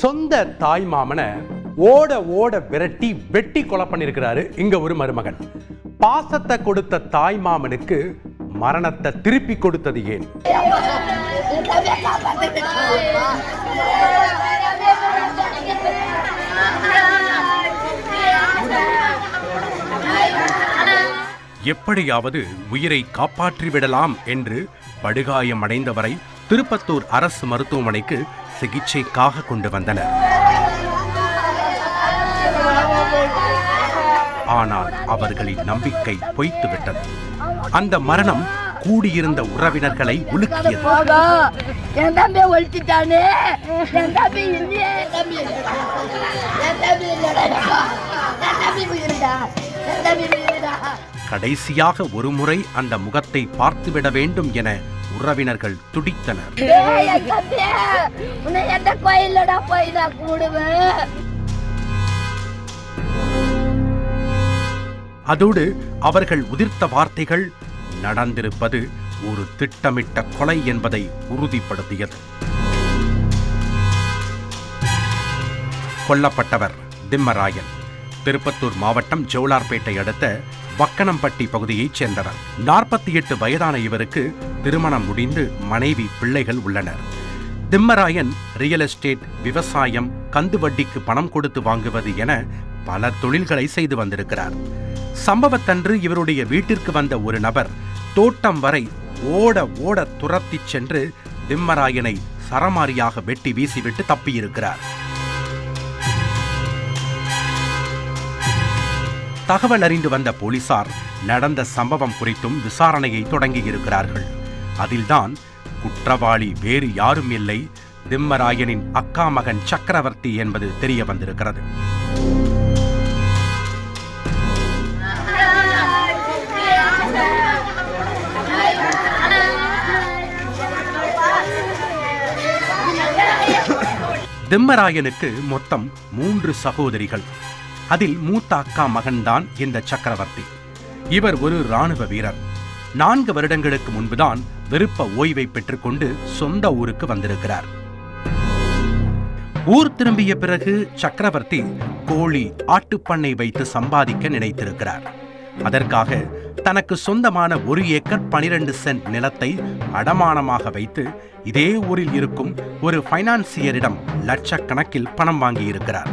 சொந்த தாய் மாமனை ஓட ஓட விரட்டி வெட்டி கொலை பண்ணிருக்கிறாரு இங்க ஒரு மருமகன். பாசத்தை கொடுத்த தாய் மாமனுக்கு மரணத்தை திருப்பி கொடுத்தது ஏன்? எப்படியாவது உயிரை காப்பாற்றிவிடலாம் என்று படுகாயமடைந்தவரை திருப்பத்தூர் அரசு மருத்துவமனைக்கு சிகிச்சைக்காக கொண்டு வந்தனர். ஆனால் அவர்களின் நம்பிக்கை பொய்த்துவிட்டது. அந்த மரணம் கூடியிருந்த உறவினர்களை உலுக்கியது. கடைசியாக ஒருமுறை அந்த முகத்தை பார்த்துவிட வேண்டும் என உறவினர்கள் துடித்தனர். அதோடு அவர்கள் உதிர்த்த வார்த்தைகள் நடந்திருப்பது ஒரு திட்டமிட்ட கொலை என்பதை உறுதிப்படுத்தியது. கொல்லப்பட்டவர் திம்மராயன். திருப்பத்தூர் மாவட்டம் ஜோலார்பேட்டை அடுத்த வக்கனம்பட்டி பகுதியைச் சேர்ந்தவர். 48 வயதான இவருக்கு திருமணம் முடிந்து மனைவி, பிள்ளைகள் உள்ளனர். திம்மராயன் ரியல் எஸ்டேட், விவசாயம், கந்து வட்டிக்கு பணம் கொடுத்து வாங்குவது என பல தொழில்களை செய்து வந்திருக்கிறார். சம்பவத்தன்று இவருடைய வீட்டிற்கு வந்த ஒரு நபர் தோட்டம் வரை ஓட ஓட துரத்தி சென்று திம்மராயனை சரமாரியாக வெட்டி வீசிவிட்டு தப்பியிருக்கிறார். தகவல் அறிந்து வந்த போலீசார் நடந்த சம்பவம் குறித்தும் விசாரணையை தொடங்கியிருக்கிறார்கள். அதில்தான் குற்றவாளி வேறு யாரும் இல்லை, திம்மராயனின் அக்கா மகன் சக்கரவர்த்தி என்பது தெரிய வந்திருக்கிறது. திம்மராயனுக்கு மொத்தம் 3 சகோதரிகள். அதில் மூத்த அக்கா மகன்தான் இந்த சக்கரவர்த்தி. இவர் ஒரு இராணுவ வீரர். 4 வருடங்களுக்கு முன்புதான் விருப்ப ஓய்வை பெற்றுக்கொண்டு சொந்த ஊருக்கு வந்திருக்கிறார். ஊர் திரும்பிய பிறகு சக்கரவர்த்தி கோழி, ஆட்டுப்பண்ணை வைத்து சம்பாதிக்க நினைத்திருக்கிறார். அதற்காக தனக்கு சொந்தமான 1 ஏக்கர் 12 சென்ட் நிலத்தை அடமானமாக வைத்து இதே ஊரில் இருக்கும் ஒரு பைனான்சியரிடம் லட்சக்கணக்கில் பணம் வாங்கியிருக்கிறார்.